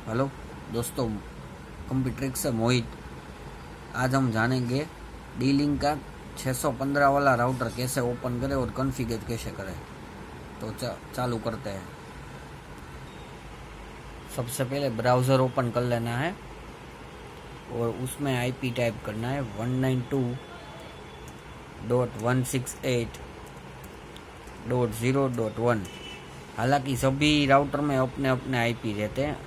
Hello दोस्तों, computer से मोहित। आज हम जानेंगे डी लिंक का 615 वाला राउटर कैसे ओपन करें और कॉन्फ़िगर कैसे करें। तो चालू करते हैं। सबसे पहले ब्राउज़र ओपन कर लेना है और उसमें आईपी टाइप करना है 192.168.0.1। हालांकि सभी राउटर में अपने अपने आईपी रहते हैं।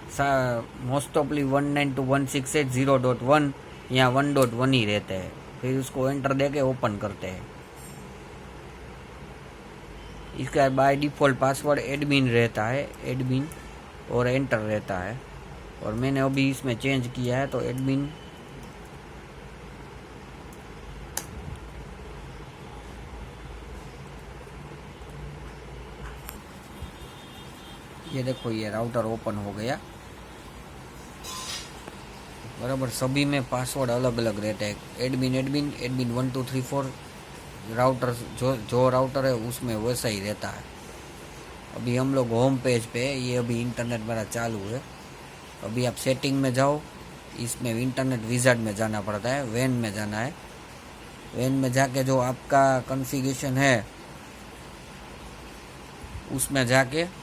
मोस्ट ऑफली 192.168.0.1 या 1.1 ही रहते हैं। फिर उसको एंटर दे के ओपन करते हैं। इसका बाय डिफ़ॉल्ट पासवर्ड एडमिन रहता है, एडमिन और एंटर रहता है। और मैंने अभी इसमें चेंज किया है तो एडमिन ये देखो, ये राउटर ओपन हो गया। बराबर सभी में पासवर्ड अलग अलग रहते हैं। एडमिन एडमिन एडमिन 1 2 3 4 राउटर जो राउटर है उसमें वैसा ही रहता है। अभी हम लोग होम पेज पे, ये अभी इंटरनेट मेरा चालू है। अभी आप सेटिंग में जाओ, इसमें इंटरनेट विज़ार्ड में जाना पड़ता है, वैन में जाना है। वैन में जाके जो आपका कॉन्फ़िगरेशन है उसमें जाके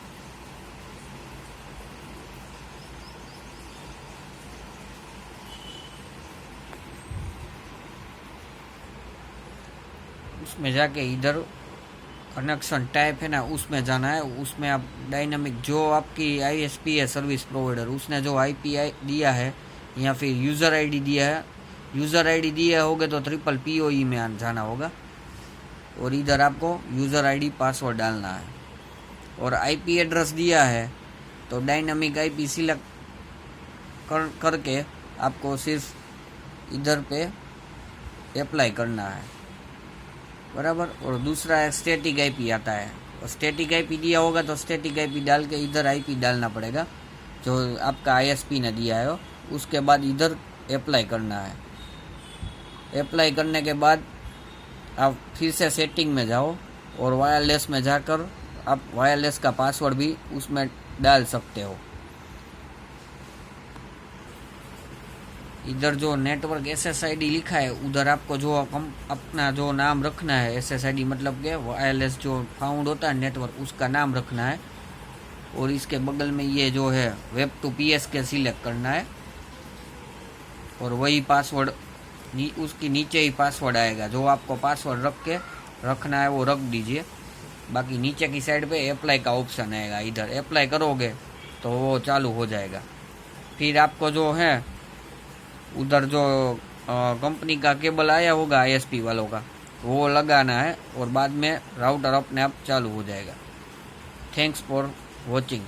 इधर कनेक्शन टाइप है ना, उसमें जाना है। उसमें आप डायनामिक जो आपकी आईएसपी है सर्विस प्रोवाइडर, उसने जो आईपी दिया है या फिर यूज़र आईडी दिया है, यूज़र आईडी दिया होगे तो PPPoE में जाना होगा और इधर आपको यूज़र आईडी पासवर्ड डालना है। और आईपी एड्रेस दिया है तो डायनामिक आईपी सिलेक्ट करके आपको सिर्फ इधर पे अप्लाई करना है, बराबर। और दूसरा स्टैटिक आईपी आता है, और स्टैटिक आईपी दिया होगा तो स्टैटिक आईपी डाल के इधर आईपी डालना पड़ेगा जो आपका आईएसपी ने दिया है। उसके बाद इधर अप्लाई करना है। अप्लाई करने के बाद आप फिर से सेटिंग में जाओ और वायरलेस में जाकर आप वायरलेस का पासवर्ड भी उसमें डाल सकते हो। इधर जो नेटवर्क SSID लिखा है उधर आपको जो अपना जो नाम रखना है, SSID मतलब के वायरलेस जो फाउंड होता है नेटवर्क, उसका नाम रखना है। और इसके बगल में ये जो है वेब टू PSK सिलेक्ट करना है और वही पासवर्ड उसकी नीचे ही पासवर्ड आएगा। जो आपको पासवर्ड रखना है वो रख दीजिए। बाकी नीचे की साइड पे अप्लाई का ऑप्शन आएगा, इधर अप्लाई करोगे तो वो चालू हो जाएगा। फिर आपको जो है उधर जो कंपनी का केबल आया होगा आईएसपी वालों का, वो लगाना है और बाद में राउटर अपने आप चालू हो जाएगा। Thanks for watching.